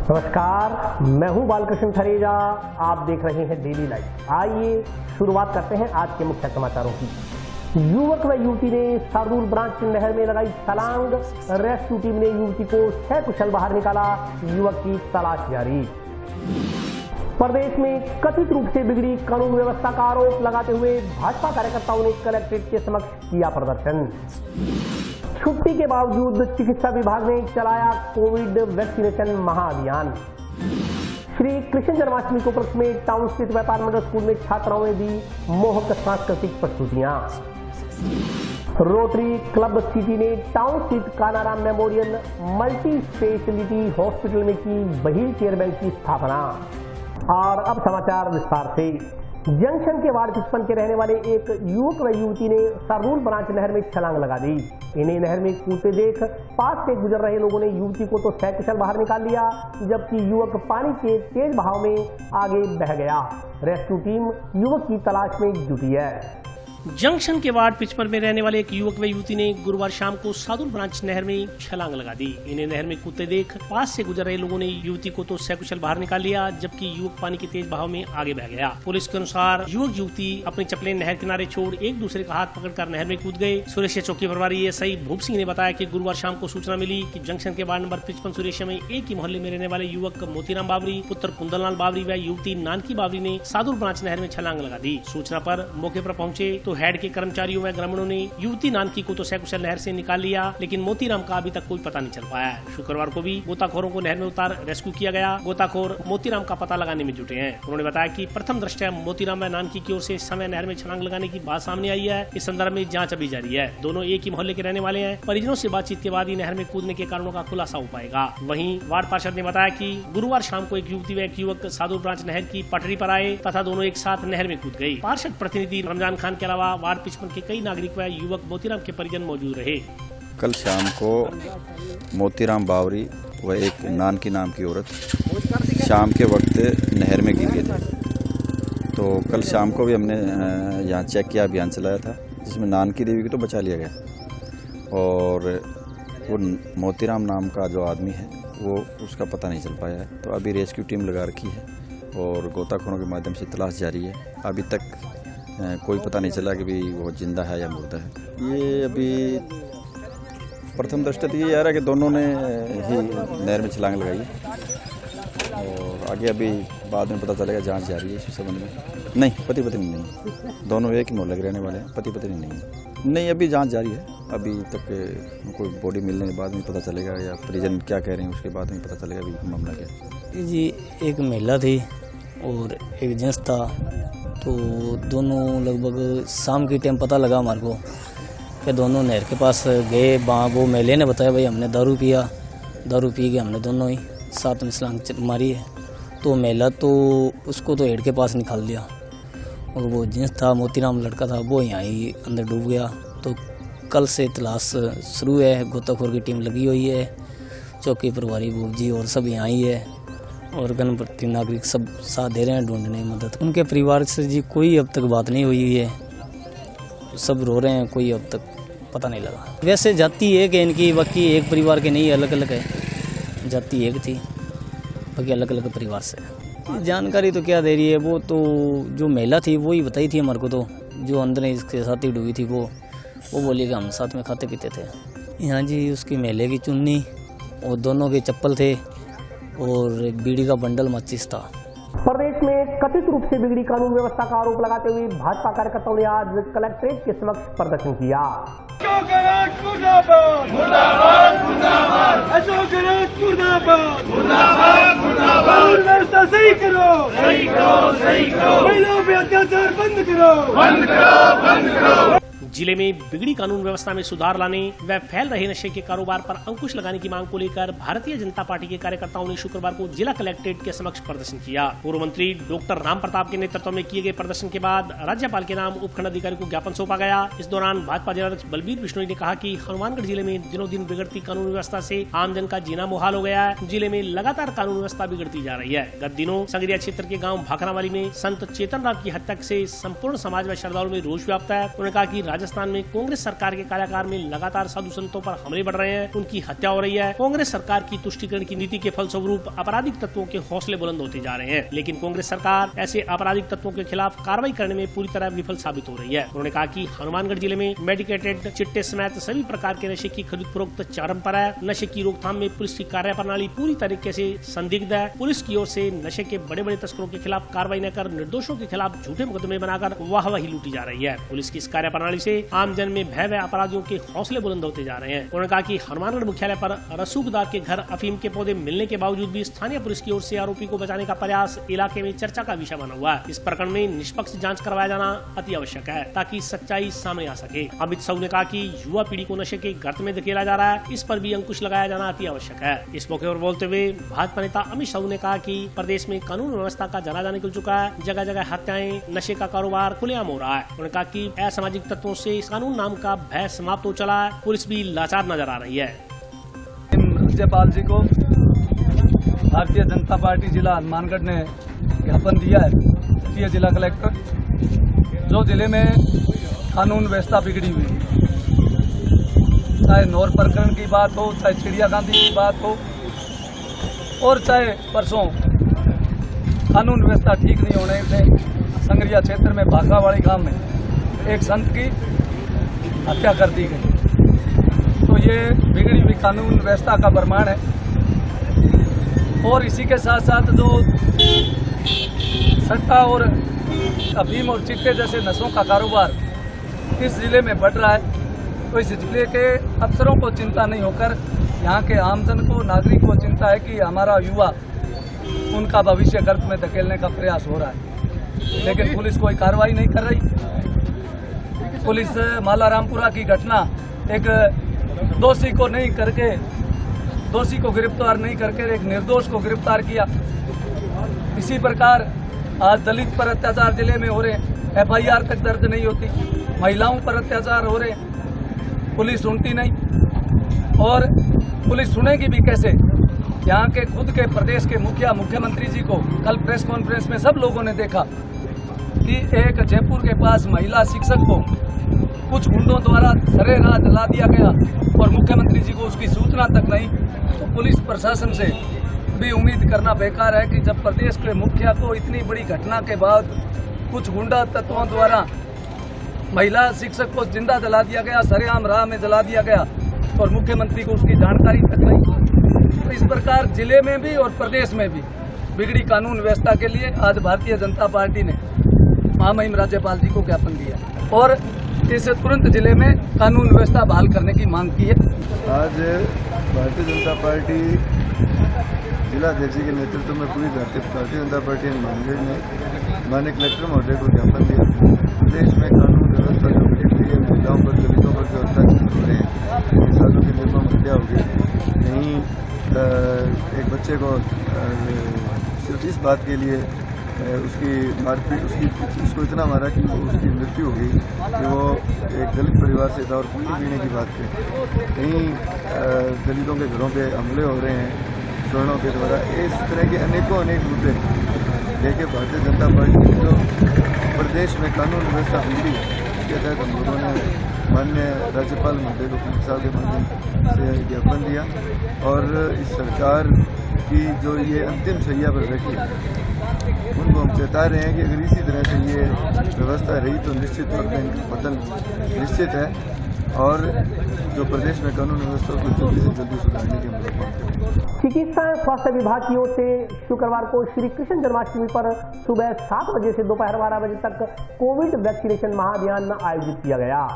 नमस्कार, मैं हूं बालकृष्ण थरेजा। आप देख रहे हैं डेली लाइफ। आइए शुरुआत करते हैं आज के मुख्य समाचारों की। युवक व युवती ने सरदूल ब्रांच नहर में लगाई छलांग। रेस्क्यू टीम ने युवती को सकुशल बाहर निकाला। युवक की तलाश जारी। प्रदेश में कथित रूप से बिगड़ी कानून व्यवस्था का आरोप लगाते हुए भाजपा कार्यकर्ताओं ने कलेक्ट्रेट के समक्ष किया प्रदर्शन। छुट्टी के बावजूद चिकित्सा विभाग ने चलाया कोविड वैक्सीनेशन महाअभियान। श्री कृष्ण जन्माष्टमी को उपलक्ष्य में टाउन स्थित व्यापार मंडल स्कूल में छात्राओं ने दी मोहक सांस्कृतिक प्रस्तुतियां। रोटरी क्लब सिटी ने टाउन स्थित Kanaram memorial multi speciality hospital में की व्हील चेयर बैंक की स्थापना। और अब समाचार विस्तार से। जंक्शन के वार्ड 55 के रहने वाले एक युवक व युवती ने सरदूल ब्रांच नहर में छलांग लगा दी। इन्हें नहर में कूदते देख पास से गुजर रहे लोगों ने युवती को तो सकुशल बाहर निकाल लिया, जबकि युवक पानी के तेज बहाव में आगे बह गया। रेस्क्यू टीम युवक की तलाश में जुटी है। जंक्शन के वार्ड 55 में रहने वाले एक युवक व युवती ने गुरुवार शाम को सरदूल ब्रांच नहर में छलांग लगा दी। इन्हें नहर में कूदते देख पास से गुजर रहे लोगों ने युवती को तो सकुशल बाहर निकाल लिया, जबकि युवक पानी के तेज बहाव में आगे बह गया। पुलिस के अनुसार युवक युवती अपनी चप्पलें नहर किनारे छोड़ एक दूसरे का हाथ पकड़कर नहर में कूद गए। सुरेशिया चौकी प्रभारी एसआई भूप सिंह ने बताया कि गुरुवार शाम को सूचना मिली कि जंक्शन के वार्ड नंबर 55 सुरेशिया में एक ही मोहल्ले में रहने वाले युवक मोतीराम बावरी पुत्र कुंदनलाल बावरी व युवती नानकी बावरी ने सरदूल ब्रांच नहर में छलांग लगा दी। सूचना पर मौके पर पहुंचे तो हेड के कर्मचारी व ग्रामीणों ने युवती नानकी को तो सकुशल नहर से निकाल लिया, लेकिन मोतीराम का अभी तक कोई पता नहीं चल पाया है। शुक्रवार को भी गोताखोरों को नहर में उतार रेस्क्यू किया गया। गोताखोर मोतीराम का पता लगाने में जुटे हैं। उन्होंने बताया कि प्रथम दृष्टया मोतीराम व नानकी की ओर से इस समय नहर में छलांग लगाने की बात सामने आई है। इस संदर्भ में जांच अभी जारी है। दोनों एक ही मोहल्ले के रहने वाले हैं। परिजनों से बातचीत के बाद ही नहर में कूदने के कारणों का खुलासा हो पाएगा। वहीं वार्ड पार्षद ने बताया कि गुरुवार शाम को एक युवती व एक युवक सरदूल ब्रांच नहर की पटरी पर आए तथा दोनों एक साथ नहर में कूद गए। पार्षद प्रतिनिधि रमजान खान के अलावा वार्ड 55 के कई नागरिक व युवक मोतीराम के परिजन मौजूद रहे। कल शाम को मोतीराम बावरी व एक नानकी नाम की औरत शाम के वक्त नहर में गिर गए थे। तो कल शाम को भी हमने यहाँ चेक किया, अभियान चलाया था, जिसमें नानकी देवी को तो बचा लिया गया और वो मोतीराम नाम का जो आदमी है वो उसका पता नहीं चल पाया है। तो अभी रेस्क्यू टीम लगा रखी है और गोताखोरों के माध्यम से तलाश जारी है। अभी तक कोई पता नहीं चला कि भी वो जिंदा है या मुर्दा है। ये अभी प्रथम दृष्टया तो ये आ रहा है कि दोनों ने ही नहर में छलांग लगाई है और आगे अभी बाद में पता चलेगा, जांच जारी है इस संबंध में। नहीं, पति पत्नी नहीं, दोनों एक ही मोहल्ले के रहने वाले हैं। पति पत्नी नहीं, अभी जांच जारी है। अभी तक कोई बॉडी मिलने के बाद में पता चलेगा या परिजन क्या कह रहे हैं उसके बाद में पता चलेगा अभी मामला क्या जी। एक महिला थी और एक जेंट्स था, तो दोनों लगभग शाम की टाइम पता लगा हमारे को कि दोनों नहर के पास गए। वो मेले ने बताया भाई हमने दारू पी के हमने दोनों ही साथ में छलांग मारी है। तो मेला तो उसको तो हेड के पास निकाल दिया और वो जेंट्स था मोतीराम लड़का था वो यहाँ ही अंदर डूब गया। तो कल से तलाश शुरू है, गोताखोर की टीम लगी हुई है, चौकी प्रभारी भूप जी और सब यहाँ ही है और गणपति नागरिक सब साथ दे रहे हैं ढूंढने में मदद। उनके परिवार से जी कोई अब तक बात नहीं हुई है, सब रो रहे हैं, कोई अब तक पता नहीं लगा। वैसे जाति एक है इनकी, बाकी एक परिवार के नहीं, अलग अलग है। जाति एक थी, बाकी अलग अलग परिवार से। जानकारी तो क्या दे रही है, वो तो जो महिला थी वो ही बताई थी हमारे को। तो जो अंदर इसके साथ ही डूबी थी वो बोली कि हम साथ में खाते पीते थे। यहाँ जी उसकी मेले की चुन्नी और दोनों के चप्पल थे और एक बीड़ी का बंडल माचिस था। प्रदेश में कथित रूप से बिगड़ी कानून व्यवस्था का आरोप लगाते हुए भाजपा कार्यकर्ताओं ने आज कलेक्ट्रेट के समक्ष प्रदर्शन किया। सही करो, महिलाओं पे अत्याचार बंद करो। जिले में बिगड़ी कानून व्यवस्था में सुधार लाने व फैल रहे नशे के कारोबार पर अंकुश लगाने की मांग को लेकर भारतीय जनता पार्टी के कार्यकर्ताओं ने शुक्रवार को जिला कलेक्ट्रेट के समक्ष प्रदर्शन किया। पूर्व मंत्री डॉक्टर राम प्रताप के नेतृत्व में किए गए प्रदर्शन के बाद राज्यपाल के नाम उपखंड अधिकारी को ज्ञापन सौंपा गया। इस दौरान भाजपा जिलाध्यक्ष बलबीर बिश्नोई ने कहा कि हनुमानगढ़ जिले में दिनों दिन बिगड़ती कानून व्यवस्था से आमजन का जीना मुहाल हो गया है। जिले में लगातार कानून व्यवस्था बिगड़ती जा रही है। गत दिनों संगरिया क्षेत्र के गाँव भाखरावाली में संत चेतन राम की हत्या से संपूर्ण समाज व श्रद्धालुओं में रोष व्याप्त है। उन्होंने कहा कि राज्य राजस्थान में कांग्रेस सरकार के कार्यकाल में लगातार साधु संतों पर हमले बढ़ रहे हैं, उनकी हत्या हो रही है। कांग्रेस सरकार की तुष्टीकरण की नीति के फलस्वरूप आपराधिक तत्वों के हौसले बुलंद होते जा रहे हैं, लेकिन कांग्रेस सरकार ऐसे आपराधिक तत्वों के खिलाफ कार्रवाई करने में पूरी तरह विफल साबित हो रही है। उन्होंने कहा कि हनुमानगढ़ जिले में मेडिकेटेड चिट्टे समेत सभी प्रकार के नशे की खरीद फरोख्त चरम पर है। नशे की रोकथाम में पुलिस की कार्य प्रणाली पूरी तरीके से संदिग्ध है। पुलिस की ओर से नशे के बड़े बड़े तस्करों के खिलाफ कार्रवाई न कर निर्दोषों के खिलाफ झूठे मुकदमे बनाकर वाहवाही लूटी जा रही है। पुलिस की इस कार्य प्रणाली से आम जन में भय व अपराधियों के हौसले बुलंद होते जा रहे हैं। उन्होंने कहा कि हनुमानगढ़ मुख्यालय पर रसूखदार के घर अफीम के पौधे मिलने के बावजूद भी स्थानीय पुलिस की ओर से आरोपी को बचाने का प्रयास इलाके में चर्चा का विषय बना हुआ है। इस प्रकरण में निष्पक्ष जांच करवाया जाना अति आवश्यक है ताकि सच्चाई सामने आ सके। अमित साहू ने कहा कि युवा पीढ़ी को नशे के गर्त में धकेला जा रहा है, इस पर भी अंकुश लगाया जाना अति आवश्यक है। इस मौके पर बोलते हुए भाजपा नेता अमित साहू ने कहा कि प्रदेश में कानून व्यवस्था का जनाजा निकल चुका है, जगह जगह हत्याएं, नशे का कारोबार खुलेआम हो रहा है। उन्होंने कहा कि असामाजिक तत्वों से इस कानून नाम का भय समाप्त हो चला है, पुलिस भी लाचार नजर आ रही है। राज्यपाल जी को भारतीय जनता पार्टी जिला हनुमानगढ़ ने ज्ञापन दिया है कि जिला कलेक्टर जो जिले में कानून व्यवस्था बिगड़ी हुई, चाहे नौर प्रकरण की बात हो, चाहे चिड़िया गांधी की बात हो, और चाहे परसों कानून व्यवस्था ठीक नहीं होने से संगरिया क्षेत्र में भाखरावाड़ी गांव में एक संत की हत्या कर दी गई। तो ये बिगड़ी हुई कानून व्यवस्था का प्रमाण है। और इसी के साथ साथ जो सट्टा और अफीम और चिट्टे जैसे नशों का कारोबार इस जिले में बढ़ रहा है, तो इस जिले के अफसरों को चिंता नहीं होकर यहाँ के आमजन को, नागरिक को चिंता है कि हमारा युवा, उनका भविष्य गर्त में धकेलने का प्रयास हो रहा है, लेकिन पुलिस कोई कार्रवाई नहीं कर रही। पुलिस मालारामपुरा की घटना एक दोषी को नहीं करके, दोषी को गिरफ्तार नहीं करके एक निर्दोष को गिरफ्तार किया। इसी प्रकार आज दलित पर अत्याचार जिले में हो रहे, FIR तक दर्ज नहीं होती, महिलाओं पर अत्याचार हो रहे, पुलिस सुनती नहीं। और पुलिस सुनेगी भी कैसे? यहाँ के खुद के प्रदेश के मुख्यमंत्री जी को कल प्रेस कॉन्फ्रेंस में सब लोगों ने देखा कि एक जयपुर के पास महिला शिक्षक को कुछ गुंडों द्वारा सरे राह जला दिया गया और मुख्यमंत्री जी को उसकी सूचना तक नहीं। तो पुलिस प्रशासन से भी उम्मीद करना बेकार है कि जब प्रदेश के मुखिया को इतनी बड़ी घटना के बाद कुछ गुंडा तत्वों द्वारा महिला शिक्षक को जिंदा जला दिया गया, सरेआम राह में जला दिया गया और मुख्यमंत्री को उसकी जानकारी तक नहीं। तो इस प्रकार जिले में भी और प्रदेश में भी बिगड़ी कानून व्यवस्था के लिए आज भारतीय जनता पार्टी ने महामहिम राज्यपाल जी को ज्ञापन दिया और इस तुरंत जिले में कानून व्यवस्था बहाल करने की मांग की है। आज भारतीय जनता पार्टी जिला अध्यक्ष के नेतृत्व में पूरी भारतीय जनता पार्टी हनुमानगढ़ ने माननीय कलेक्टर महोदय को ज्ञापन दिया। प्रदेश में कानून व्यवस्था जो बिगड़ रही है, महिलाओं पर, दलितों पर जो अत्याचार हो रहे हैं, सालों की निर्मम हत्या हो गई, कहीं एक बच्चे को सिर्फ इस बात के लिए उसकी मारपीट, उसको इतना मारा कि उसकी मृत्यु हो गई कि वो एक दलित परिवार से था और पानी पीने की बात पे कहीं दलितों के घरों पे हमले हो रहे हैं स्वर्णों के द्वारा। इस तरह के अनेक मुद्दे लेके भारतीय जनता पार्टी ने जो प्रदेश में कानून व्यवस्था बिगड़ी इसके तहत हम लोगों ने माननीय राज्यपाल महोदय को कलेक्टर साहब के माध्यम से ज्ञापन दिया और इस सरकार की जो ये अंतिम शैया पर बैठी है उनको हम चेता रहे हैं कि अगर इसी तरह से ये व्यवस्था रही तो निश्चित तौर पर इनका पतन निश्चित है और जो प्रदेश में कानून व्यवस्था को जल्दी से जल्दी सुधारने की हम लोग मांग करते हैं। चिकित्सा एवं स्वास्थ्य विभाग की ओर से शुक्रवार को श्री कृष्ण जन्माष्टमी पर सुबह 7 बजे से दोपहर 12 बजे तक कोविड वैक्सीनेशन महाअभियान आयोजित किया गया।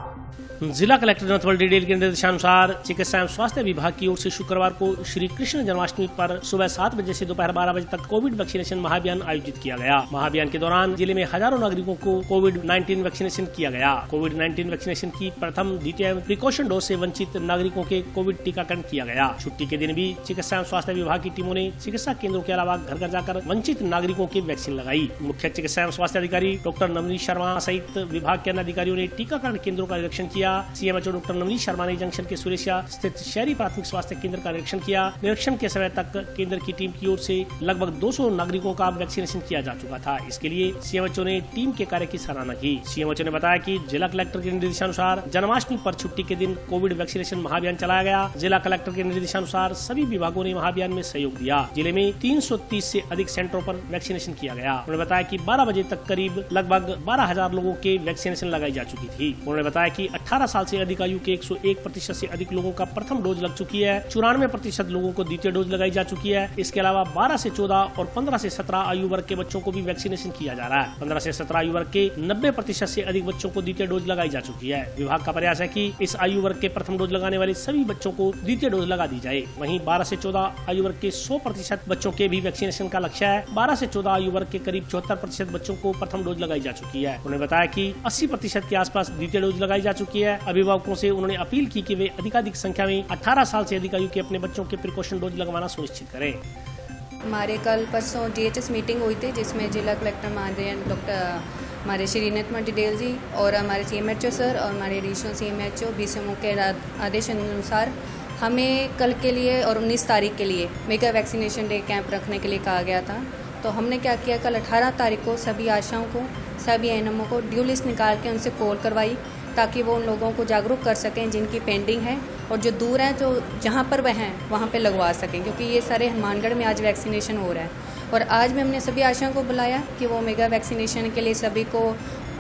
जिला कलेक्टर नथवल डिडेल के निर्देशानुसार चिकित्सा एवं स्वास्थ्य विभाग की ओर से शुक्रवार को श्री कृष्ण जन्माष्टमी पर सुबह 7 बजे से दोपहर 12 बजे तक कोविड वैक्सीनेशन महाअभियान आयोजित किया गया। महाअभियान के दौरान जिले में हजारों नागरिकों को कोविड-19 वैक्सीनेशन किया गया। कोविड-19 वैक्सीनेशन की प्रथम, द्वितीय प्रिकॉशन डोज से वंचित नागरिकों के कोविड टीकाकरण किया गया। छुट्टी के दिन भी चिकित्सा एवं स्वास्थ्य विभाग की टीमों ने चिकित्सा केंद्रों के अलावा घर घर जाकर वंचित नागरिकों की वैक्सीन लगाई। मुख्य चिकित्सा एवं स्वास्थ्य अधिकारी डॉक्टर नवनीत शर्मा सहित विभाग के अन्य अधिकारियों ने टीकाकरण केंद्रों का निरीक्षण निरीक्षण किया। सीएमएचओ डॉक्टर नवनीत शर्मा ने जंक्शन के सुरेशिया स्थित शहरी प्राथमिक स्वास्थ्य केंद्र का निरीक्षण किया। निरीक्षण के समय तक केंद्र की टीम की ओर से लगभग 200 नागरिकों का वैक्सीनेशन किया जा चुका था। इसके लिए सीएमएचओ ने टीम के कार्य की सराहना की। सीएमएचओ ने बताया कि जिला कलेक्टर के निर्देशानुसार जन्माष्टमी पर छुट्टी के दिन कोविड वैक्सीनेशन महाअभियान चलाया गया। जिला कलेक्टर के निर्देशानुसार सभी विभागों ने महाअभियान में सहयोग दिया। जिले में 330 से अधिक सेंटरों पर वैक्सीनेशन किया गया। उन्होंने बताया कि 12 बजे तक करीब लगभग 12,000 लोगों के वैक्सीनेशन लगाई जा चुकी थी। उन्होंने बताया कि 18 साल से अधिक आयु के 101% से अधिक लोगों का प्रथम डोज लग चुकी है। 94% लोगों को द्वितीय डोज लगाई जा चुकी है। इसके अलावा 12 से 14 और 15 से 17 आयु वर्ग के बच्चों को भी वैक्सीनेशन किया जा रहा है। 15 से 17 आयु वर्ग के 90% से अधिक बच्चों को द्वितीय डोज लगाई जा चुकी है। विभाग का प्रयास है कि इस आयु वर्ग के प्रथम डोज लगाने वाले सभी बच्चों को द्वितीय डोज लगा दी जाए। वहीं 12 से 14 आयु वर्ग के 100% बच्चों के भी वैक्सीनेशन का लक्ष्य है। 12 से 14 आयु वर्ग के करीब 74% बच्चों को प्रथम डोज लगाई जा चुकी है। उन्होंने बताया कि 80% के आसपास द्वितीय डोज लगाई जा चुकी है। अभिभावकों से उन्होंने अपील की कि वे अधिकाधिक संख्या में 18 साल से अधिक आयु के अपने बच्चों के प्रिकॉशन डोज लगवाना सुनिश्चित करें। हमारे कल परसों DHS मीटिंग हुई थी, जिसमें जिला कलेक्टर महोदय डॉक्टर हमारे श्री नीतमणि डिडेल जी और हमारे CMHO सर और हमारे एडिशनल CMHO BCMO के आदेश अनुसार हमें कल के लिए और 19 तारीख के लिए मेगा वैक्सीनेशन डे कैंप रखने के लिए कहा गया था। तो हमने क्या किया, कल 18 तारीख को सभी आशाओं को, सभी ANMO को ड्यू लिस्ट निकाल के उनसे कॉल करवाई, ताकि वो उन लोगों को जागरूक कर सकें जिनकी पेंडिंग है और जो दूर हैं, जो जहाँ पर वह हैं वहाँ पे लगवा सकें, क्योंकि ये सारे हनुमानगढ़ में आज वैक्सीनेशन हो रहा है। और आज भी हमने सभी आशाओं को बुलाया कि वो मेगा वैक्सीनेशन के लिए सभी को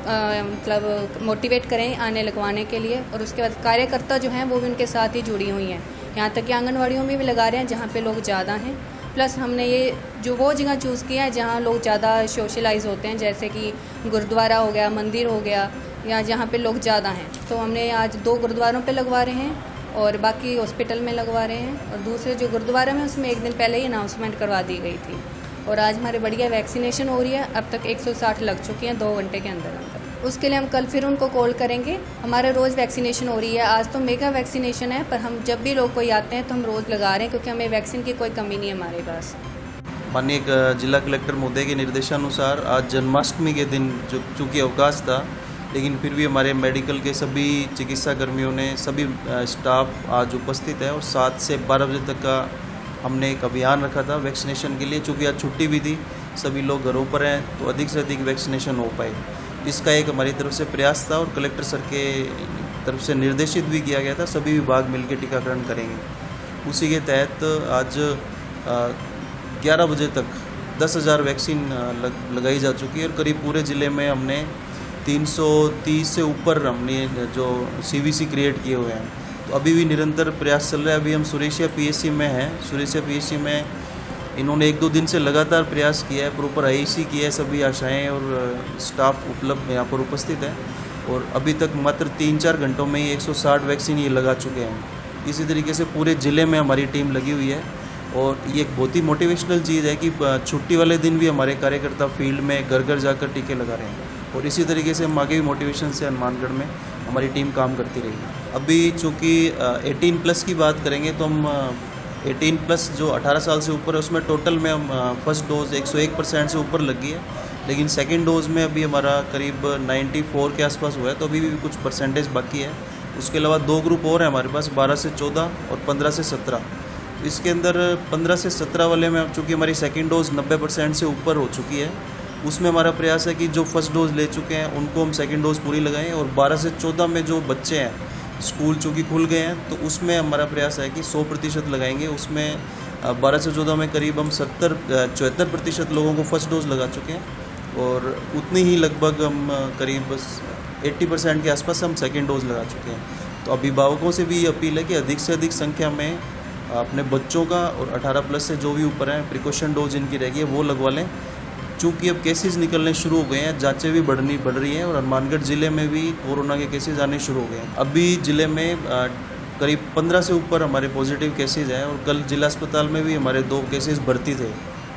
मतलब मोटिवेट करें आने लगवाने के लिए। और उसके बाद कार्यकर्ता जो हैं वो भी उनके साथ ही जुड़ी हुई हैं, यहाँ तक कि आंगनवाड़ियों में भी लगा रहे हैं जहाँ पे लोग ज़्यादा हैं। प्लस हमने ये जो वो जगह चूज़ किया है जहाँ लोग ज़्यादा सोशलाइज होते हैं, जैसे कि गुरुद्वारा हो गया, मंदिर हो गया, या जहाँ पे लोग ज़्यादा हैं। तो हमने आज 2 गुरुद्वारों पे लगवा रहे हैं और बाकी हॉस्पिटल में लगवा रहे हैं। और दूसरे जो गुरुद्वारा में उसमें एक दिन पहले ही अनाउंसमेंट करवा दी गई थी। और आज हमारे बढ़िया वैक्सीनेशन हो रही है। अब तक 160 लग चुकी हैं 2 घंटे के अंदर। उसके लिए हम कल फिर उनको कॉल करेंगे। हमारे रोज़ वैक्सीनेशन हो रही है। आज तो मेगा वैक्सीनेशन है, पर हम जब भी लोग कोई आते हैं तो हम रोज़ लगा रहे हैं, क्योंकि हमें वैक्सीन की कोई कमी नहीं है हमारे पास। माननीय जिला कलेक्टर महोदय के निर्देशानुसार आज जन्माष्टमी के दिन जो चूँकि अवकाश था, लेकिन फिर भी हमारे मेडिकल के सभी चिकित्सा कर्मियों ने, सभी स्टाफ आज उपस्थित है और 7 से 12 बजे तक का हमने एक अभियान रखा था वैक्सीनेशन के लिए। चूँकि आज छुट्टी भी थी, सभी लोग घरों पर हैं, तो अधिक से अधिक वैक्सीनेशन हो पाए, इसका एक हमारी तरफ से प्रयास था। और कलेक्टर सर के तरफ से निर्देशित भी किया गया था, सभी विभाग मिलकर टीकाकरण करेंगे। उसी के तहत आज 11 बजे तक 10,000 वैक्सीन लगाई जा चुकी है और करीब पूरे ज़िले में हमने 330 से ऊपर हमने जो CVC क्रिएट किए हुए हैं। तो अभी भी निरंतर प्रयास चल रहा है। अभी हम सुरेशिया PSC में हैं। सुरेशिया PSC में इन्होंने 1-2 दिन से लगातार प्रयास किया है, प्रॉपर IEC किया है, सभी आशाएं और स्टाफ उपलब्ध यहाँ पर उपस्थित है और अभी तक मात्र 3-4 घंटों में ही 160 वैक्सीन ये लगा चुके हैं। इसी तरीके से पूरे ज़िले में हमारी टीम लगी हुई है और ये एक बहुत ही मोटिवेशनल चीज़ है कि छुट्टी वाले दिन भी हमारे कार्यकर्ता फील्ड में घर घर जाकर टीके लगा रहे हैं और इसी तरीके से हम आगे भी मोटिवेशन से हनुमानगढ़ में हमारी टीम काम करती रहेगी। अभी चूँकि 18+ की बात करेंगे तो हम 18+ जो 18 साल से ऊपर है उसमें टोटल में हम फर्स्ट डोज 101% से ऊपर लग गई है, लेकिन सेकेंड डोज में अभी हमारा करीब 94 के आसपास हुआ है, तो अभी भी कुछ परसेंटेज बाकी है। उसके अलावा 2 ग्रुप और हैं हमारे पास, 12 से 14 और 15 से 17। इसके अंदर 15 से 17 वाले में चूँकि हमारी सेकेंड डोज 90% से ऊपर हो चुकी है, उसमें हमारा प्रयास है कि जो फर्स्ट डोज ले चुके हैं उनको हम सेकेंड डोज पूरी लगाएं। और 12 से 14 में जो बच्चे हैं, स्कूल चूँकि खुल गए हैं, तो उसमें हमारा प्रयास है कि 100% लगाएंगे। उसमें 12 से 14 में करीब हम 74% लोगों को फर्स्ट डोज लगा चुके हैं और उतनी ही लगभग हम करीब 80% के आसपास हम सेकेंड डोज लगा चुके हैं। तो अभिभावकों से भी ये अपील है कि अधिक से अधिक संख्या में अपने बच्चों का और 18+ से जो भी ऊपर हैं प्रिकॉशन डोज इनकी रहेगी है वो लगवा लें। चूँकि अब केसेस निकलने शुरू हो गए हैं, जांचें भी बढ़ रही हैं और हनुमानगढ़ ज़िले में भी कोरोना के केसेस आने शुरू हो गए हैं। अभी ज़िले में करीब 15 से ऊपर हमारे पॉजिटिव केसेज हैं और कल जिला अस्पताल में भी हमारे 2 केसेस भर्ती थे,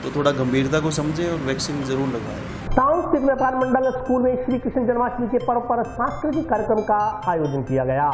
तो थोड़ा गंभीरता को समझें और वैक्सीन ज़रूर लगवाएं। सांस्कृतिक व्यापार मंडल स्कूल में श्री कृष्ण जन्माष्टमी के पर्व पर सांस्कृतिक कार्यक्रम का आयोजन किया गया।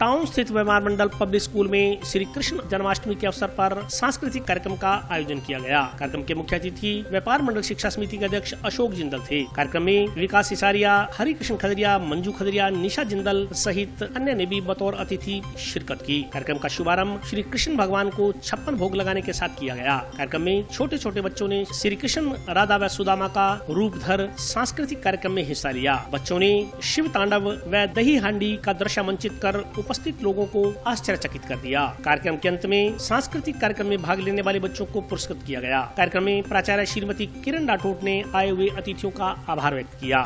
टाउन स्थित व्यापार मंडल पब्लिक स्कूल में श्री कृष्ण जन्माष्टमी के अवसर पर सांस्कृतिक कार्यक्रम का आयोजन किया गया। कार्यक्रम के मुख्य अतिथि व्यापार मंडल शिक्षा समिति के अध्यक्ष अशोक जिंदल थे। कार्यक्रम में विकास सिसारिया, हरि कृष्ण खदरिया, मंजू खदरिया, निशा जिंदल सहित अन्य ने भी बतौर अतिथि शिरकत की। कार्यक्रम का शुभारंभ श्री कृष्ण भगवान को 56 भोग लगाने के साथ किया गया। कार्यक्रम में छोटे छोटे बच्चों ने श्री कृष्ण, राधा व सुदामा का रूप धर सांस्कृतिक कार्यक्रम में हिस्सा लिया। बच्चों ने शिव तांडव व दही हांडी का दृश्य मंचित कर उपस्थित लोगों को आश्चर्यचकित कर दिया। कार्यक्रम के अंत में सांस्कृतिक कार्यक्रम में भाग लेने वाले बच्चों को पुरस्कृत किया गया। कार्यक्रम में प्राचार्य श्रीमती किरण राठौड़ ने आए हुए अतिथियों का आभार व्यक्त किया।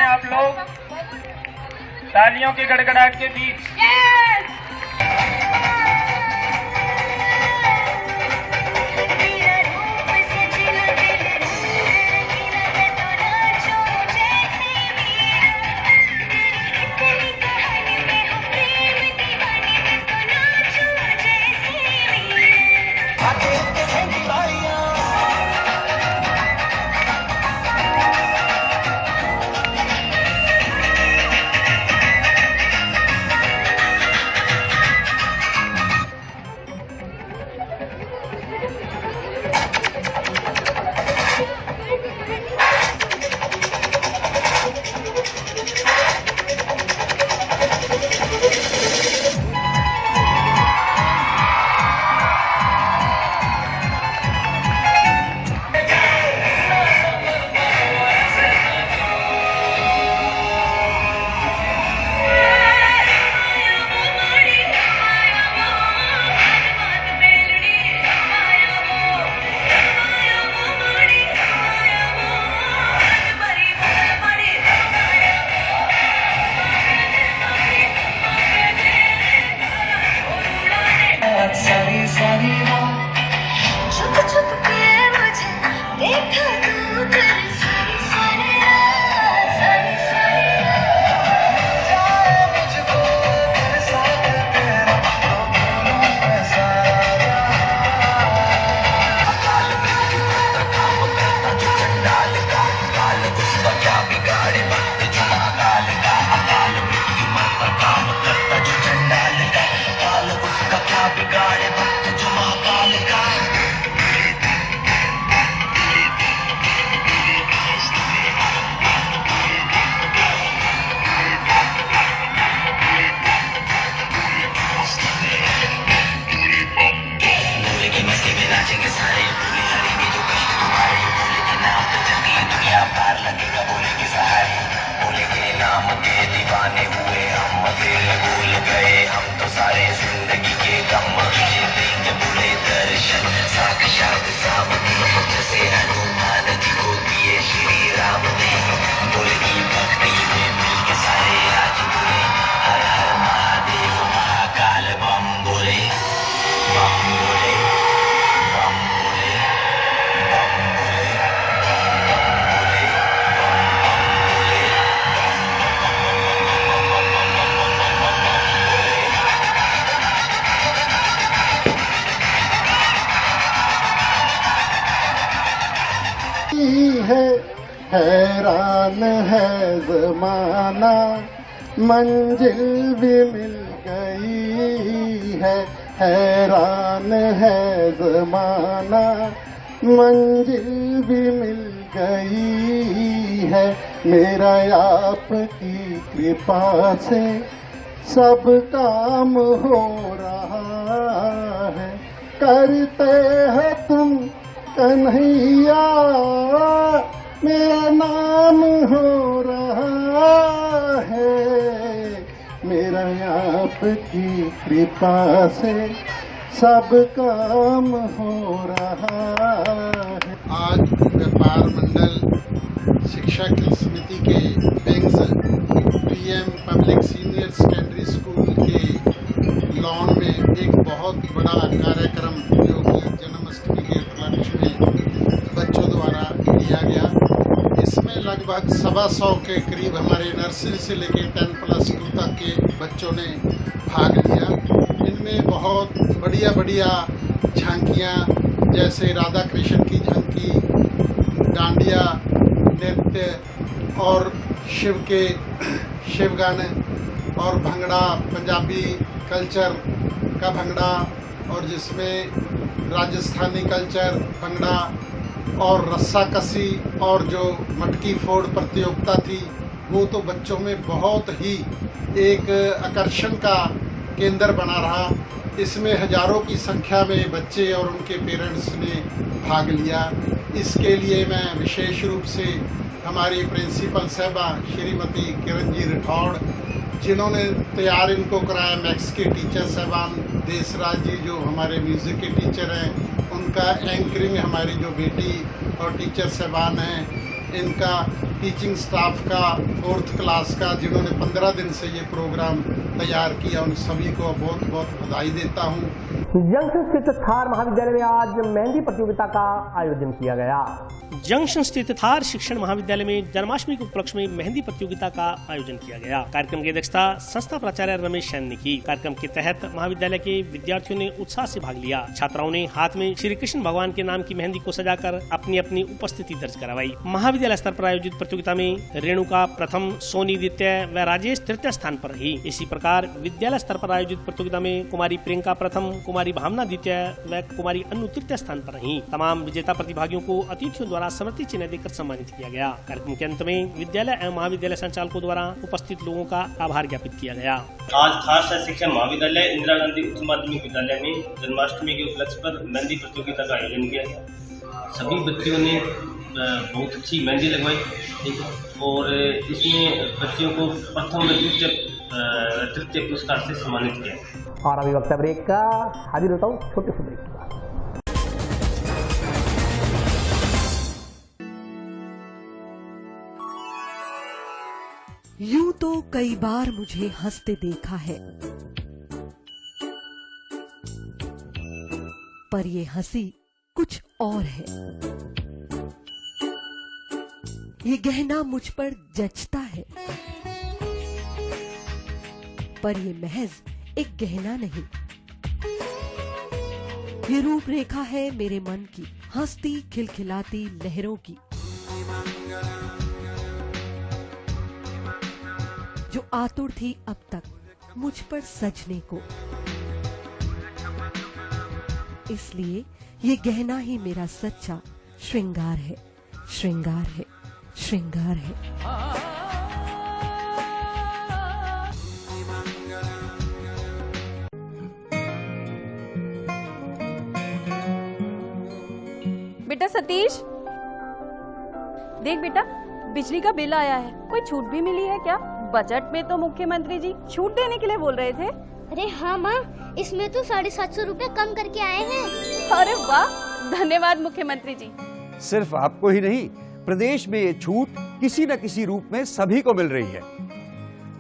आप लोग तालियों के गड़गड़ाहट के बीच हैरान है ज़माना, मंजिल भी मिल गई है। हैरान है ज़माना, मंजिल भी मिल गई है। मेरा आपकी कृपा से सब काम हो रहा है। करते हैं तुम कन्हैया, मेरा नाम हो रहा है। मेरा आपकी कृपा से सब काम हो रहा है। आज व्यापार मंडल शिक्षा की समिति के wings PM public senior secondary school के लॉन में एक बहुत बड़ा कार्यक्रम जो कि जन्माष्टमी के उपलक्ष्य में बच्चों द्वारा किया गया। लगभग 125 के करीब हमारे नर्सरी से लेके 10+2 तक के बच्चों ने भाग लिया। इनमें बहुत बढ़िया झांकियाँ, जैसे राधा कृष्ण की झांकी, डांडिया नृत्य और शिव गाने और भंगड़ा, पंजाबी कल्चर का भंगड़ा, और जिसमें राजस्थानी कल्चर भंगड़ा और रस्साकसी और जो मटकी फोड़ प्रतियोगिता थी, वो तो बच्चों में बहुत ही एक आकर्षण का केंद्र बना रहा। इसमें हजारों की संख्या में बच्चे और उनके पेरेंट्स ने भाग लिया। इसके लिए मैं विशेष रूप से हमारी प्रिंसिपल साहबा श्रीमती किरण जी राठौड़, जिन्होंने तैयार इनको कराया, मैक्स के टीचर साहबान देसराज जी जो हमारे म्यूज़िक के टीचर हैं, उनका एंकरिंग हमारी जो बेटी और टीचर साहबान हैं, इनका टीचिंग स्टाफ का 4th क्लास का, जिन्होंने 15 दिन से ये प्रोग्राम तैयार किया, उन सभी को बहुत बहुत बधाई देता हूँ। जंक्शन स्थित थार महाविद्यालय में आज मेहंदी प्रतियोगिता का आयोजन किया गया। जंक्शन स्थित थार शिक्षण महाविद्यालय में जन्माष्टमी के उपलक्ष्य में मेहंदी प्रतियोगिता का आयोजन किया गया। कार्यक्रम की अध्यक्षता संस्था प्राचार्य रमेश सैन ने की। कार्यक्रम के तहत महाविद्यालय के विद्यार्थियों ने उत्साह से भाग लिया। छात्राओं ने हाथ में श्री कृष्ण भगवान के नाम की मेहंदी को सजाकर अपनी अपनी उपस्थिति दर्ज करवाई। महाविद्यालय स्तर पर आयोजित प्रतियोगिता में रेणुका प्रथम, सोनी द्वितीय व राजेश तृतीय स्थान पर रही। इसी प्रकार विद्यालय स्तर पर आयोजित प्रतियोगिता में कुमारी प्रियंका प्रथम, कुमारी भावना द्वितीय व कुमारी अनु तृतीय स्थान पर रही। तमाम विजेता प्रतिभागियों को अतिथियों द्वारा स्मृति चिन्ह देकर सम्मानित किया गया। कार्यक्रम के अंत में विद्यालय एवं महाविद्यालय संचालकों द्वारा उपस्थित लोगों का आभार ज्ञापित किया गया। आज थार शिक्षण महाविद्यालय इंदिरा गांधी उच्च माध्यमिक विद्यालय में जन्माष्टमी के उपलक्ष्य पर मेहंदी प्रतियोगिता का आयोजन किया गया। सभी बच्चियों ने बहुत अच्छी मेहंदी लगवाई, ठीक है, और इसमें बच्चियों को प्रथम तृतीय पुरस्कार से सम्मानित किया। और अभी वक्त ब्रेक का, हाजिर होता हूँ छोटे से ब्रेक के बाद। यूं तो कई बार मुझे हंसते देखा है, पर ये हंसी कुछ और है। ये गहना मुझ पर जचता है, पर ये महज एक गहना नहीं, ये रूपरेखा है मेरे मन की, हंसती खिलखिलाती लहरों की, जो आतुर थी अब तक मुझ पर सजने को। इसलिए ये गहना ही मेरा सच्चा श्रृंगार है, श्रृंगार है, श्रृंगार है। बेटा सतीश, देख बेटा, बिजली का बिल आया है। कोई छूट भी मिली है क्या? बजट में तो मुख्यमंत्री जी छूट देने के लिए बोल रहे थे। अरे हाँ माँ, इसमें तो 750 रुपए कम करके आए हैं। अरे वाह, धन्यवाद मुख्यमंत्री जी। सिर्फ आपको ही नहीं, प्रदेश में ये छूट किसी न किसी रूप में सभी को मिल रही है।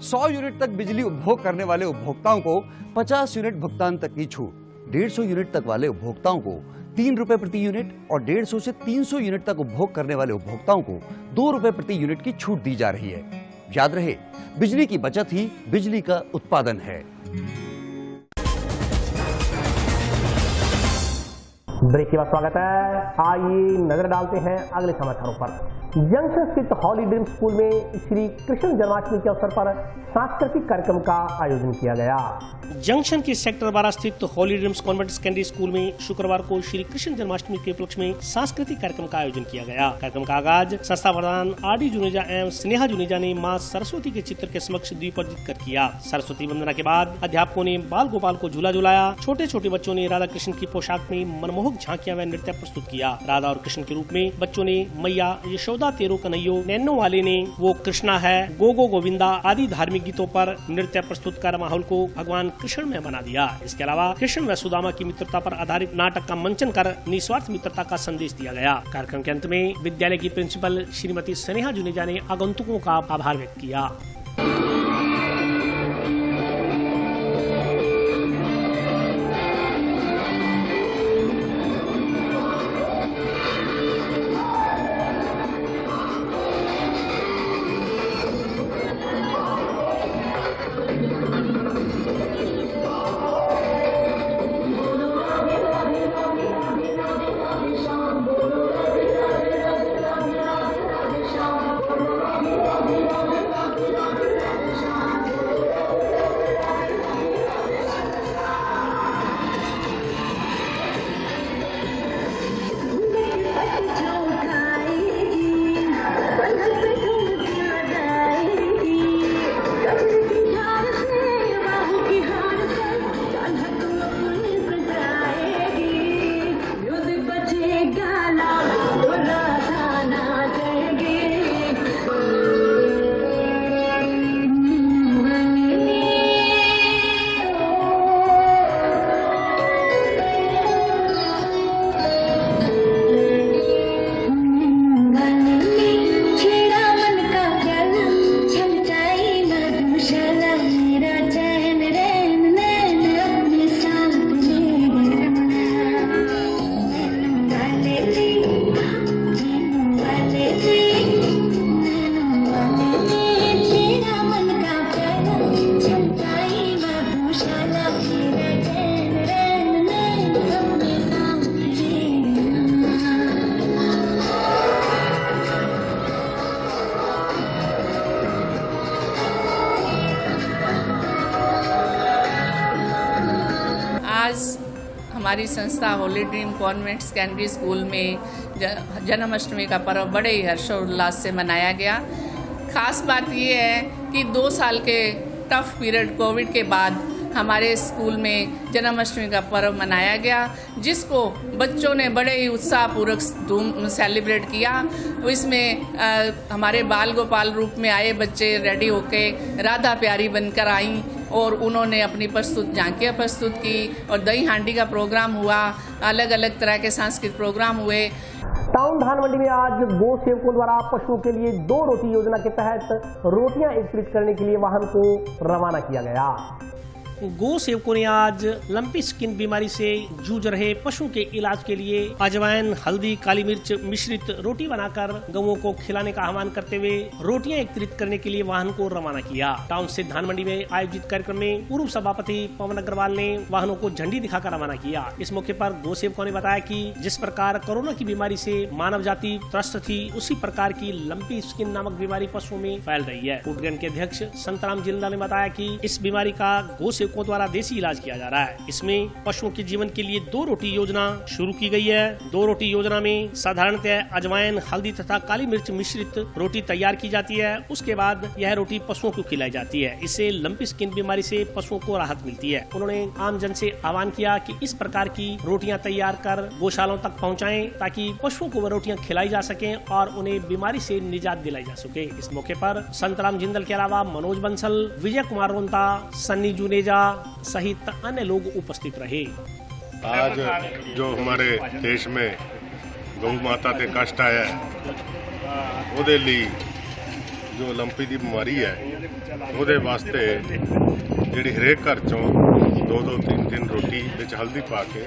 100 यूनिट तक बिजली उपभोग करने वाले उपभोक्ताओं को 50 यूनिट भुगतान तक की छूट, 150 यूनिट तक वाले उपभोक्ताओं को 3 रुपए प्रति यूनिट और 150 से 300 यूनिट तक उपभोग करने वाले उपभोक्ताओं को 2 रुपए प्रति यूनिट की छूट दी जा रही है। याद रहे, बिजली की बचत ही बिजली का उत्पादन है। ब्रेक के बाद स्वागत है। आइए नजर डालते हैं अगले समाचारों पर। जंक्शन स्थित हॉली ड्रीम स्कूल में श्री कृष्ण जन्माष्टमी के अवसर पर सांस्कृतिक कार्यक्रम का आयोजन किया गया। जंक्शन के सेक्टर 12 स्थित हॉली ड्रीम्स कॉन्वेंट सेकेंडरी स्कूल में शुक्रवार को श्री कृष्ण जन्माष्टमी के उपलक्ष्य में सांस्कृतिक कार्यक्रम का आयोजन किया गया। कार्यक्रम का आगाज संस्था प्रधान आरडी जुनेजा एवं स्नेहा जुनेजा ने मां सरस्वती के चित्र के समक्ष दीप प्रज्वलित कर किया। सरस्वती वंदना के बाद अध्यापकों ने बाल गोपाल को झूला झुलाया। छोटे छोटे बच्चों ने राधा कृष्ण की पोशाक में मनमोहक झांकियां व नृत्य प्रस्तुत किया। राधा और कृष्ण के रूप में बच्चों ने मैया यशोदा तेरो कन्हैयो, नैनो वाले ने वो कृष्णा है, गो गो गोविंदा आदि धार्मिक गीतों पर नृत्य प्रस्तुत कर माहौल को भगवान कृष्ण में बना दिया। इसके अलावा कृष्ण व सुदामा की मित्रता पर आधारित नाटक का मंचन कर निस्वार्थ मित्रता का संदेश दिया गया। कार्यक्रम के अंत में विद्यालय की प्रिंसिपल श्रीमती स्नेहा जुनेजा ने आगंतुकों का आभार व्यक्त किया। आज हमारी संस्था Holi dream convent secondary school में जन्माष्टमी का पर्व बड़े ही हर्षोल्लास से मनाया गया। खास बात ये है कि 2 साल के टफ पीरियड कोविड के बाद हमारे स्कूल में जन्माष्टमी का पर्व मनाया गया, जिसको बच्चों ने बड़े ही उत्साहपूर्वक सेलिब्रेट किया। इसमें हमारे बाल गोपाल रूप में आए बच्चे रेडी होके राधा प्यारी बनकर आईं और उन्होंने अपनी झांकियाँ प्रस्तुत की और दही हांडी का प्रोग्राम हुआ, अलग अलग तरह के सांस्कृतिक प्रोग्राम हुए। टाउन धानमंडी में आज गो सेवकों द्वारा पशुओं के लिए 2 रोटी योजना के तहत रोटियां एकत्रित करने के लिए वाहन को रवाना किया गया। गो सेवकों ने आज लंपी स्किन बीमारी से जूझ रहे पशुओं के इलाज के लिए अजवाइन, हल्दी, काली मिर्च मिश्रित रोटी बनाकर गौओं को खिलाने का आह्वान करते हुए रोटियां एकत्रित करने के लिए वाहन को रवाना किया। टाउन स्थित धानमंडी में आयोजित कार्यक्रम में पूर्व सभापति पवन अग्रवाल ने वाहनों को झंडी दिखाकर रवाना किया। इस मौके पर गो सेवकों ने बताया कि जिस प्रकार कोरोना की बीमारी से मानव जाति त्रस्त थी, उसी प्रकार की लंपी स्किन नामक बीमारी पशुओं में फैल रही है। फूडग्रेन के अध्यक्ष संतराम जिंदाल ने बताया कि इस बीमारी का गो सेवकों द्वारा देसी इलाज किया जा रहा है। इसमें पशुओं के जीवन के लिए 2 रोटी योजना शुरू की गई है। 2 रोटी योजना में साधारणतः अजवाइन, हल्दी तथा काली मिर्च मिश्रित रोटी तैयार की जाती है। उसके बाद यह रोटी पशुओं को खिलाई जाती है। इससे लंपी स्किन बीमारी से पशुओं को राहत मिलती है। उन्होंने आम जन से आह्वान किया कि इस प्रकार की रोटियां तैयार कर गौशालाओं तक पहुँचाएं, ताकि पशुओं को वह रोटियां खिलाई जा सके और उन्हें बीमारी से निजात दिलाई जा सके। इस मौके पर संतराम जिंदल के अलावा मनोज बंसल, विजय कुमार रोंता, सन्नी जुनेजा सहित अन्य लोग उपस्थित रहे। आज जो हमारे देश में गौ माता ते कष्ट आया ਉਹਦੇ ਲਈ जो लंपी ਦੀ ਬਿਮਾਰੀ ਹੈ ਉਹਦੇ ਵਾਸਤੇ ਜਿਹੜੀ ਹਰੇਕ ਘਰ ਚੋਂ 2-2 3-3 ਰੋਟੀ ਵਿੱਚ ਹਲਦੀ ਪਾ ਕੇ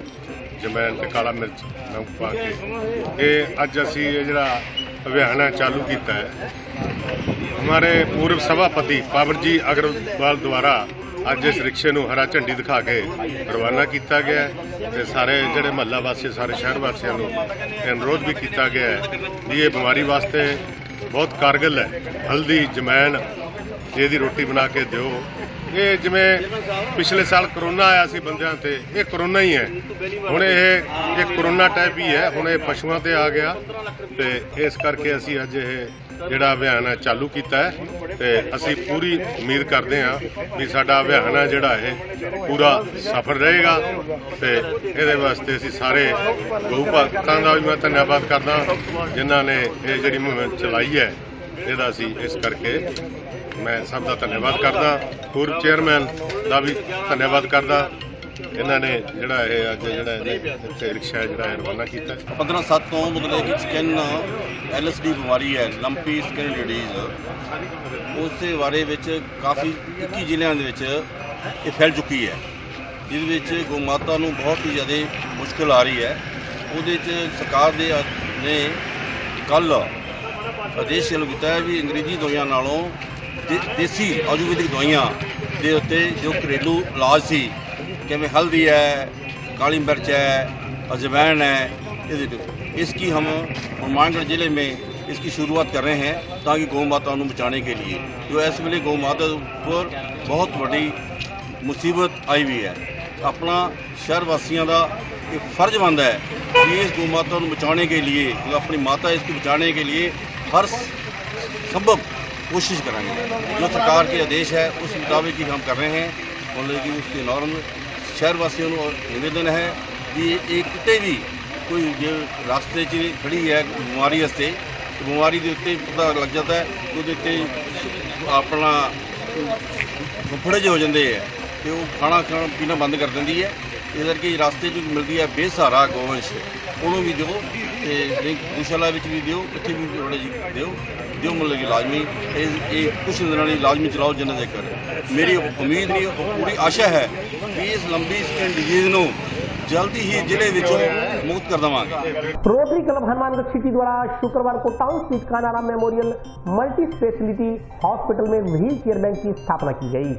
ਜਮੈਨ ਤੇ ਕਾਲਾ ਮਿਰਚ ਨਮਕ ਪਾ ਕੇ ਇਹ ਅੱਜ ਅਸੀਂ ਇਹ ਜਿਹੜਾ अभियान चालू किया है। हमारे पूर्व सभापति पावरजी अग्रवाल द्वारा अज इस रिक्शे को हरा झंडी दिखा के रवाना किया गया है। सारे जोड़े महला वासी सारे शहर वासियों को अनुरोध भी किया गया है कि ये बीमारी वास्ते बहुत कारगर है। हल्दी जमैन ये रोटी बना के दो। ये जिमें पिछले साल करोना आया सी बंदियां ते, ये करोना ही है। हुण ये कोरोना टाइप ही है, हुण ये पशुओं ते आ गया ते इस करके असी अज ये जिहड़ा अभियान है चालू किया है ते असी पूरी उम्मीद करते हैं भी साडा अभियान है जिहड़ा है पूरा सफल रहेगा ते इहदे वास्ते असी सारे गौ भगतां दा भी मैं धन्यवाद करदा जिन्हां ने ये जिहड़ी मुहिम चलाई है। ਇਹਦਾ ਅਸੀਂ ਇਸ ਕਰਕੇ मैं सब का धन्यवाद करदा। पूर्व चेयरमैन का भी धन्यवाद करदा। इन्होंने जिहड़ा है अज जिहड़ा रिक्शा जिहड़ा रवाना किया। 15/7 तो मतलब कि स्किन LSD बीमारी है, लंपी स्किन डिजीज, उस बारे विच काफ़ी 21 ਜ਼ਿਲ੍ਹਿਆਂ ਦੇ ਵਿੱਚ ਇਹ फैल चुकी है, जिस विच गौ माता नूं बहुत ही ज़्यादा मुश्किल आ रही है। ਉਹਦੇ 'ਚ सरकार ने कल आदेश चालू किया है भी अंग्रेजी दवाइयां नालों देसी आयुर्वेदिक दवाइयां के उत्ते जो घरेलू इलाज सी जिवें हल्दी है, काली मिर्च है, अजवैन है, इसकी हम हनुमानगढ़ ज़िले में इसकी शुरुआत कर रहे हैं ताकि गौ माता को बचाने के लिए, जो इस वेले गौ माता पर बहुत बड़ी मुसीबत आई हुई है। अपना शहर वासियों का एक फर्ज बनता है कि इस गौ माता को बचाने के लिए, अपनी माता इसको बचाने के लिए हर संभव कोशिश करेंगे। जो सरकार के आदेश है उस मुताबिक ही हम कर रहे हैं। मतलब कि उसके नॉर्म शहर वासियों को निवेदन है कि एक कितने भी कोई जो रास्ते च खड़ी है बीमारी वास्ते, तो बीमारी के उत्ते पता लग जाता है तो उत्ते अपना फुफड़े जो हो जाते हैं तो वो खाना पीना बंद कर देती है। इस करके रास्ते जो मिलती है बेसहारा गौवंश उन्होंने भी दो, गौशाला भी दो, इतने भी थोड़े जी दो जो मतलब कि लाजमी कुछ दिनों लाजमी चलाओ जिन्हें तक। मेरी उम्मीद नहीं पूरी आशा है कि इस लंबी स्किन डिजीज को जल्दी ही जिले विचों मुक्त कर देवांगे। रोटरी क्लब हनुमानगढ़ सिटी द्वारा शुक्रवार को टाउन स्थित Kanaram memorial multi speciality hospital में व्हील चेयर बैंक की स्थापना की गई।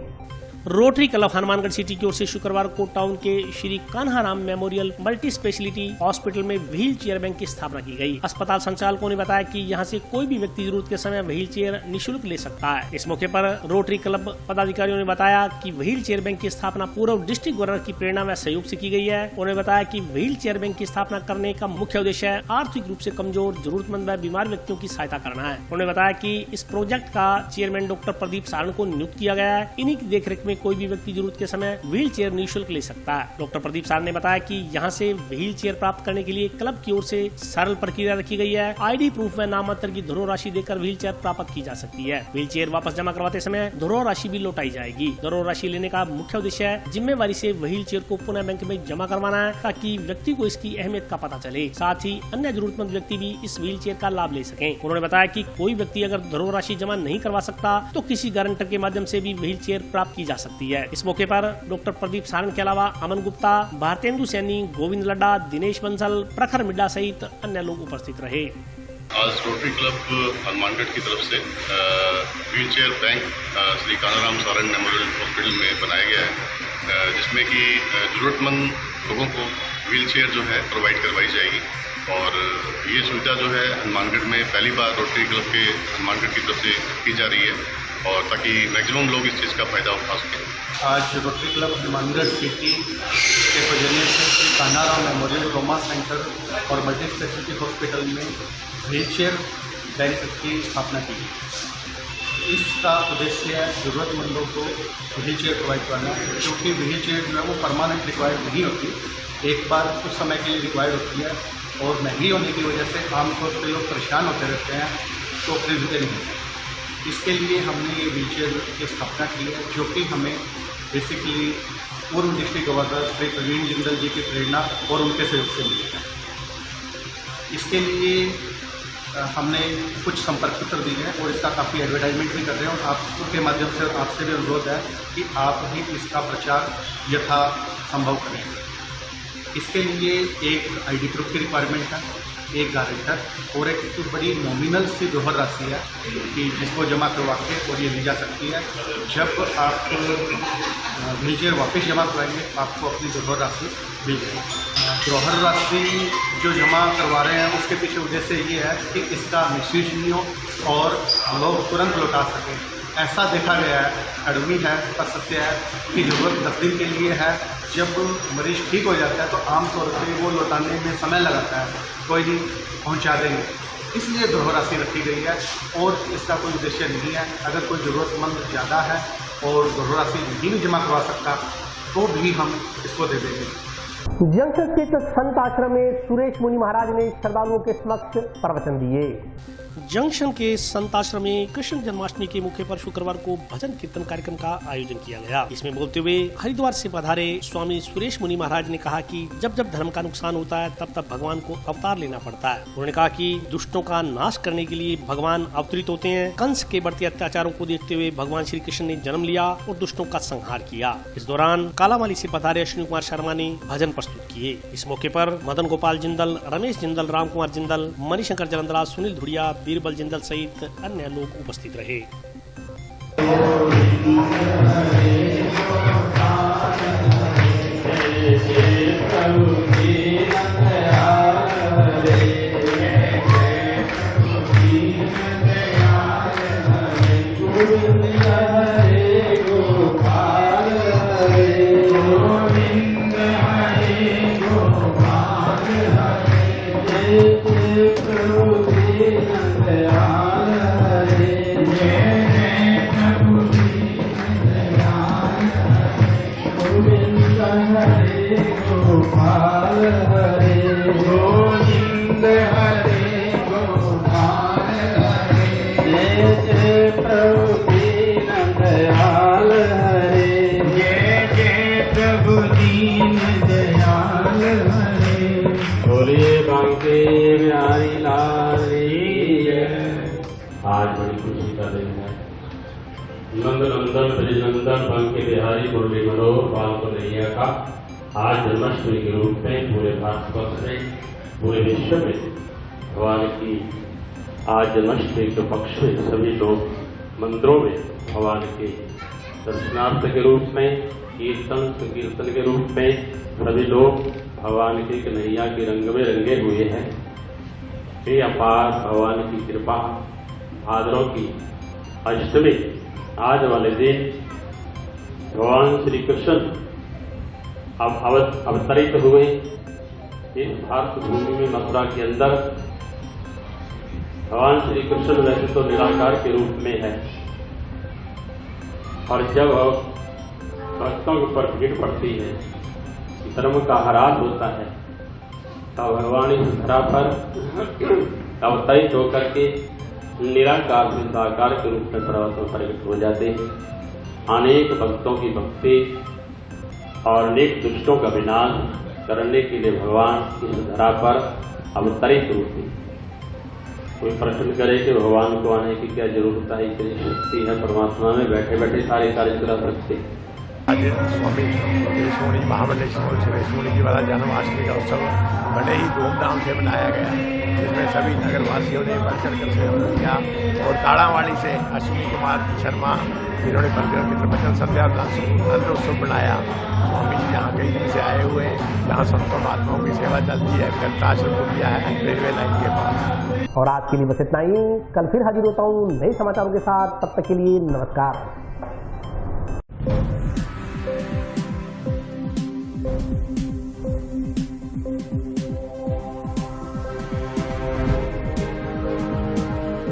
रोटरी क्लब हनुमानगढ़ सिटी की ओर से शुक्रवार को टाउन के Shri Kanharam memorial multi speciality hospital में व्हील चेयर बैंक की स्थापना की गई। अस्पताल संचालकों ने बताया कि यहां से कोई भी व्यक्ति जरूरत के समय व्हील चेयर निःशुल्क ले सकता है। इस मौके पर रोटरी क्लब पदाधिकारियों ने बताया कि व्हील चेयर बैंक की स्थापना पूर्व डिस्ट्रिक्ट गवर्नर की प्रेरणा व सहयोग से की गई है। उन्होंने बताया कि व्हील चेयर बैंक की स्थापना करने का मुख्य उद्देश्य है आर्थिक रूप से कमजोर, जरूरतमंद व बीमार व्यक्तियों की सहायता करना है। उन्होंने बताया कि इस प्रोजेक्ट का चेयरमैन डॉक्टर प्रदीप सारण को नियुक्त किया गया है। इन्हीं की देखरेख में कोई भी व्यक्ति जरूरत के समय व्हील चेयर निःशुल्क ले सकता है। डॉक्टर प्रदीप सारण ने बताया कि यहाँ से व्हील चेयर प्राप्त करने के लिए क्लब की ओर से सरल प्रक्रिया रखी गई है। ID प्रूफ व नामांतर की धरोहर राशि देकर व्हील चेयर प्राप्त की जा सकती है। व्हील चेयर वापस जमा करवाते समय धरोहर राशि भी लौटाई जाएगी। धरोहर राशि लेने का मुख्य उद्देश्य है जिम्मेवारी से व्हील चेयर को पुनः बैंक में जमा करवाना है, ताकि व्यक्ति को इसकी अहमियत का पता चले, साथ ही अन्य जरूरतमंद व्यक्ति भी इस व्हील चेयर का लाभ ले सकें। उन्होंने बताया कि कोई व्यक्ति अगर धरोहर राशि जमा नहीं करवा सकता तो किसी गारंटर के माध्यम से भी व्हील चेयर प्राप्त की जा सकती है। इस मौके पर डॉक्टर प्रदीप सारण के अलावा अमन गुप्ता, भारतेंदु सैनी, गोविंद लड्डा, दिनेश बंसल, प्रखर मिड्डा सहित अन्य लोग उपस्थित रहे। आज रोटरी क्लब हनुमानगढ़ की तरफ से wheel chair bank Shri Kanharam Saran memorial hospital में बनाया गया है, जिसमें कि ज़रूरतमंद लोगों को व्हील चेयर जो है प्रोवाइड करवाई जाएगी। और ये सुविधा जो है हनुमानगढ़ में पहली बार रोटरी क्लब के हनुमानगढ़ की तरफ से की जा रही है, और ताकि मैक्सिमम लोग इस चीज़ का फ़ायदा उठा सकें। आज रोटरी क्लब हनुमानगढ़ सिटी के सौजन्य से Shri Kanharam memorial trauma centre और मल्टी स्पेशलिटी हॉस्पिटल में व्हील चेयर बैंक की स्थापना की। इसका उद्देश्य है ज़रूरतमंदों को व्हील चेयर प्रोवाइड करना, क्योंकि व्हील चेयर जो है वो परमानेंट रिक्वायर्ड नहीं होती, एक बार कुछ समय के लिए रिक्वायर्ड होती है, और महंगी होने की वजह से आमतौर पर लोग परेशान होते रहते हैं तो खरीदते नहीं हैं। इसके लिए हमने ये व्हील चेयर की स्थापना की है, जो कि हमें बेसिकली पूर्व डिस्ट्रिक्ट गवर्नर श्री प्रवीण जिंदल जी की प्रेरणा और उनके सहयोग से मिली है। इसके लिए हमने कुछ संपर्क सूत्र दिए हैं और इसका काफ़ी एडवर्टाइजमेंट भी कर रहे हैं, और आपके माध्यम से आपसे भी अनुरोध है कि आप भी इसका प्रचार यथा संभव करें। इसके लिए एक ID प्रूफ की रिक्वायरमेंट है, एक गारंटर और एक कुछ बड़ी नॉमिनल सी धरोहर राशि है कि जिसको जमा करवा के और ये ली जा सकती है। जब आप व्हील चेयर वापस जमा करवाएंगे आपको अपनी धरोहर राशि मिल जाएगी। धरोहर राशि जो जमा करवा रहे हैं उसके पीछे उद्देश्य ये है कि इसका मिसयूज नहीं हो और लोग तुरंत लौटा सकें। ऐसा देखा गया है, अड़वी है पर सत्य है कि ज़रूरत 10 दिन के लिए है। जब मरीज ठीक हो जाता है तो आमतौर पर वो लौटाने में समय लगाता है, कोई नहीं पहुंचा देंगे, इसलिए धरोहर राशि रखी गई है और इसका कोई उद्देश्य नहीं है। अगर कोई ज़रूरतमंद ज़्यादा है और धरोहर राशि नहीं भी जमा करवा सकता तो भी हम इसको दे देंगे। जंक्शन स्थित संत आश्रम में सुरेश मुनि महाराज ने श्रद्धालुओं के समक्ष प्रवचन दिए। जंक्शन के संत आश्रम में कृष्ण जन्माष्टमी के मौके पर शुक्रवार को भजन कीर्तन कार्यक्रम का आयोजन किया गया। इसमें बोलते हुए हरिद्वार से पधारे स्वामी सुरेश मुनि महाराज ने कहा कि जब जब धर्म का नुकसान होता है तब तब भगवान को अवतार लेना पड़ता है। उन्होंने कहा कि दुष्टों का नाश करने के लिए भगवान अवतरित होते हैं। कंस के बढ़ते अत्याचारों को देखते हुए भगवान श्री कृष्ण ने जन्म लिया और दुष्टों का संहार किया। इस दौरान कालामाली से पधारे अश्विनी कुमार शर्मा ने भजन प्रस्तुत किए। इस मौके पर मदन गोपाल जिंदल, रमेश जिंदल, राम कुमार जिंदल, मणिशंकर जलंधरा, सुनील धुड़िया, बीरबल जिंदल सहित अन्य लोग उपस्थित रहे। आज बड़ी खुशी का दिन है। नंदनंदन ब्रजनंदन बंके बिहारी मुरली मनोहर बाल कन्हैया का आज जन्माष्टमी के रूप में पूरे भारतवर्ष में, पूरे विश्व में भगवान की आज जन्माष्टमी के पक्ष में सभी लोग मंदिरों में भगवान के दर्शनार्थ के रूप में, कीर्तन संकीर्तन के रूप में सभी लोग भगवान की कन्हैया के रंग में रंगे हुए हैं। ये अपार भगवान की कृपा। भाद्रव की अष्टमी आज वाले दिन भगवान श्री कृष्ण अब अवतरित हुए इस भारत भूमि में, मथुरा के अंदर। भगवान श्री कृष्ण वैसे तो निराकार के रूप में है, और जब भक्तों के ऊपर भीड़ पड़ती है, धर्म का ह्रास होता है, तब भगवान इस धरा पर अवतरित होकर के निराकार से साकार के रूप में पर्वतों पर प्रकट हो जाते हैं। अनेक भक्तों की भक्ति और अनेक दुष्टों का विनाश करने के लिए भगवान इस धरा पर अवतरित होते हैं। कोई प्रश्न करे कि भगवान को आने की क्या जरूरत है, इतनी शक्ति है परमात्मा में, बैठे बैठे सारे कार्य करा सकते। आज स्वामी देशमुनि महाबलेश्वर सुरेशमुनि जी वाला जन्माष्टमी का उत्सव बड़े ही धूमधाम से मनाया गया, जिसमें सभी नगरवासियों ने बढ़ चढ़ कर सहयोग किया। और ताड़ावाड़ी से अश्विनी कुमार शर्मा जिन्होंने प्रवचन संध्या नंदोत्सव बनाया। स्वामी जी यहाँ कई दिन से आए हुए हैं, जहाँ संतों महात्माओं की सेवा चलती है। गंताश्रम को किया है रेलवे लाइन के पास। और आज के लिए बस इतना ही। कल फिर हाजिर होता हूँ नए समाचारों के साथ। तब तक के लिए नमस्कार।